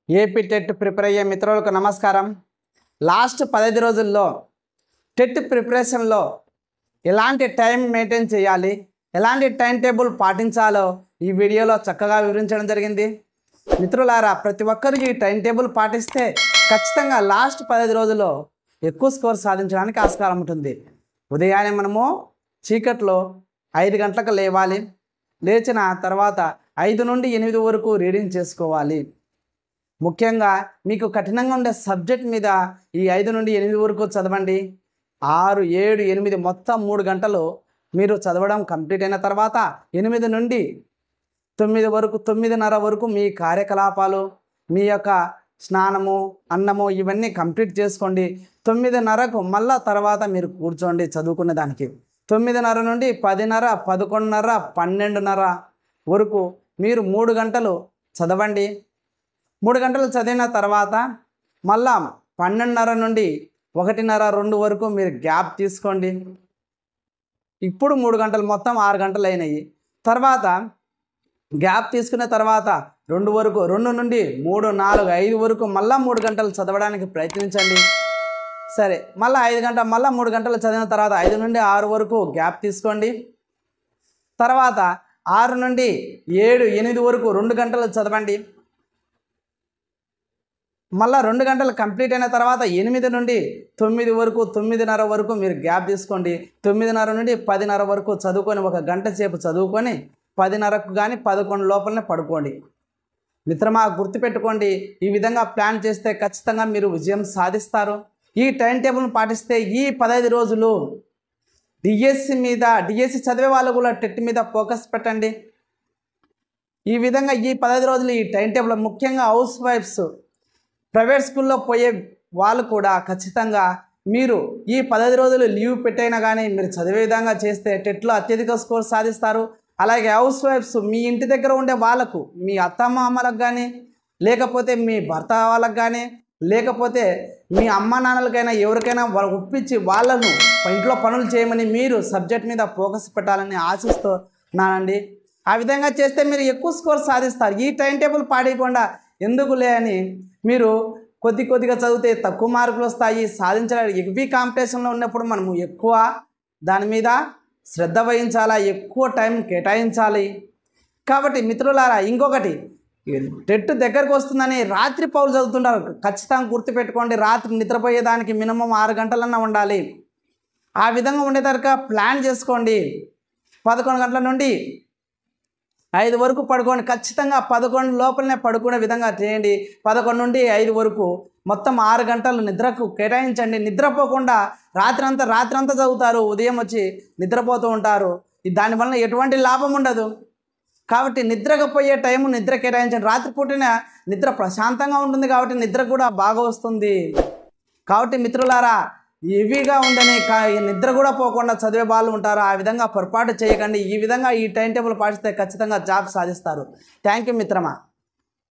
AP TET prepare అయ్యే మిత్రులకు నమస్కారం. లాస్ట్ 15 రోజుల్లో టెట్ ప్రిపరేషన్లో ఎలాంటి టైం మెయింటైన్ చేయాలి, ఎలాంటి టైం టేబుల్ పాటించాలో ఈ వీడియోలో చక్కగా వివరించడం జరిగింది. మిత్రులారా, ప్రతి ఒక్కరు ఈ టైం టేబుల్ పాటిస్తే ఖచ్చితంగా లాస్ట్ 15 రోజుల్లో ఎక్కువ స్కోర్ సాధించడానికి ఆస్కారం ఉంటుంది. ఉదయాన్నే మనము చీకట్లో 5 గంటలకు లేవాలి. లేచిన తర్వాత 5 నుండి 8 వరకు రీడింగ్ చేసుకోవాలి. ముఖ్యంగా మీకు కఠినంగా ఉండే సబ్జెక్ట్ మీద ఈ 5 నుండి 8 వరకు చదవండి. 6, 7, 8 మొత్తం 3 గంటలు మీరు చదవడం కంప్లీట్ అయిన తర్వాత 8 నుండి 9 వరకు 9:30 వరకు మీ కార్యకలాపాలు, మీ యొక్క స్నానము, అన్నము ఇవన్నీ కంప్లీట్ చేసుకోండి. 9:30కు మళ్ళా తర్వాత మీరు కూర్చోండి చదువుకునే దానికి. 9:30 నుండి 10:30, 11:30, 12:30 వరకు మీరు 3 గంటలు చదవండి. 3 గంటలు చదివిన తర్వాత మళ్ళా 12:30 నుండి 1:30, 2 వరకు మీరు గ్యాప్ తీసుకోండి. ఇప్పుడు 3 గంటలు మొత్తం 6 గంటలు అయినాయి. తర్వాత గ్యాప్ తీసుకున్న తర్వాత 2 వరకు, 2 నుండి 3, 4, 5 వరకు మళ్ళీ 3 గంటలు చదవడానికి ప్రయత్నించండి. సరే, మళ్ళీ 5 గంటలు, మళ్ళీ 3 గంటలు చదివిన తర్వాత 5 నుండి 6 వరకు గ్యాప్ తీసుకోండి. తర్వాత 6 నుండి 7, 8 వరకు 2 గంటలు చదవండి. మళ్ళీ 2 గంటలు కంప్లీట్ అయిన తర్వాత 8 నుండి 9 వరకు, 9:30 వరకు మీరు గ్యాప్ తీసుకోండి. 9:30 నుండి 10:30 వరకు చదువుకొని 1 గంట సేపు చదువుకొని 10:30కు కానీ 11 లోపలనే పడుకోండి. మిత్రమా, గుర్తుపెట్టుకోండి, ఈ విధంగా ప్లాన్ చేస్తే ఖచ్చితంగా మీరు విజయం సాధిస్తారు. ఈ టైం టేబుల్ని పాటిస్తే ఈ 15 రోజులు డిఎస్సి చదివే వాళ్ళు కూడా టెట్ మీద ఫోకస్ పెట్టండి. ఈ విధంగా ఈ 15 రోజులు ఈ టైం టేబుల్, ముఖ్యంగా హౌస్ వైఫ్స్, ప్రైవేట్ స్కూల్లో పోయే వాళ్ళు కూడా ఖచ్చితంగా మీరు ఈ 15 రోజులు లీవ్ పెట్టైనా కానీ మీరు చదివే విధంగా చేస్తే టెట్లో అత్యధిక స్కోర్ సాధిస్తారు. అలాగే హౌస్ వైఫ్స్, మీ ఇంటి దగ్గర ఉండే వాళ్ళకు, మీ అత్తమామలకు కానీ, లేకపోతే మీ భర్త వాళ్ళకు కానీ, లేకపోతే మీ అమ్మ నాన్నలకైనా ఎవరికైనా ఒప్పించి వాళ్ళను ఇంట్లో పనులు చేయమని మీరు సబ్జెక్ట్ మీద ఫోకస్ పెట్టాలని ఆశిస్తున్నానండి. ఆ విధంగా చేస్తే మీరు ఎక్కువ స్కోర్ సాధిస్తారు. ఈ టైం టేబుల్ పాడకుండా ఎందుకులే అని మీరు కొద్దిగా చదివితే తక్కువ మార్కులు వస్తాయి. సాధించడానికి హెవీ కాంపిటీషన్లో ఉన్నప్పుడు మనము ఎక్కువ దాని మీద శ్రద్ధ వహించాలా, ఎక్కువ టైం కేటాయించాలి. కాబట్టి మిత్రులారా, ఇంకొకటి, టెట్ దగ్గరకు వస్తుందని రాత్రి పౌలు చదువుతుంటారు. ఖచ్చితంగా గుర్తుపెట్టుకోండి, రాత్రి నిద్రపోయేదానికి మినిమం 6 గంటలన్నా ఉండాలి. ఆ విధంగా ఉండేదాకా ప్లాన్ చేసుకోండి. 11 గంటల నుండి 5 వరకు పడుకోండి. ఖచ్చితంగా 11 లోపలనే పడుకునే విధంగా చేయండి. 11 నుండి 5 వరకు మొత్తం 6 గంటలు నిద్రకు కేటాయించండి. నిద్రపోకుండా రాత్రంతా చదువుతారు, ఉదయం వచ్చి నిద్రపోతూ ఉంటారు. దానివల్ల ఎటువంటి లాభం ఉండదు. కాబట్టి నిద్రకు పోయే టైం నిద్ర కేటాయించండి. రాత్రిపూటన నిద్ర ప్రశాంతంగా ఉంటుంది కాబట్టి నిద్ర కూడా బాగా వస్తుంది. కాబట్టి మిత్రులారా, హెవీగా ఉందని నిద్ర కూడా పోకుండా చదివే వాళ్ళు ఉంటారు. ఆ విధంగా పొరపాటు చేయకండి. ఈ విధంగా ఈ టైం టేబుల్ పాటిస్తే ఖచ్చితంగా జాబ్ సాధిస్తారు. థ్యాంక్ యూ మిత్రమా.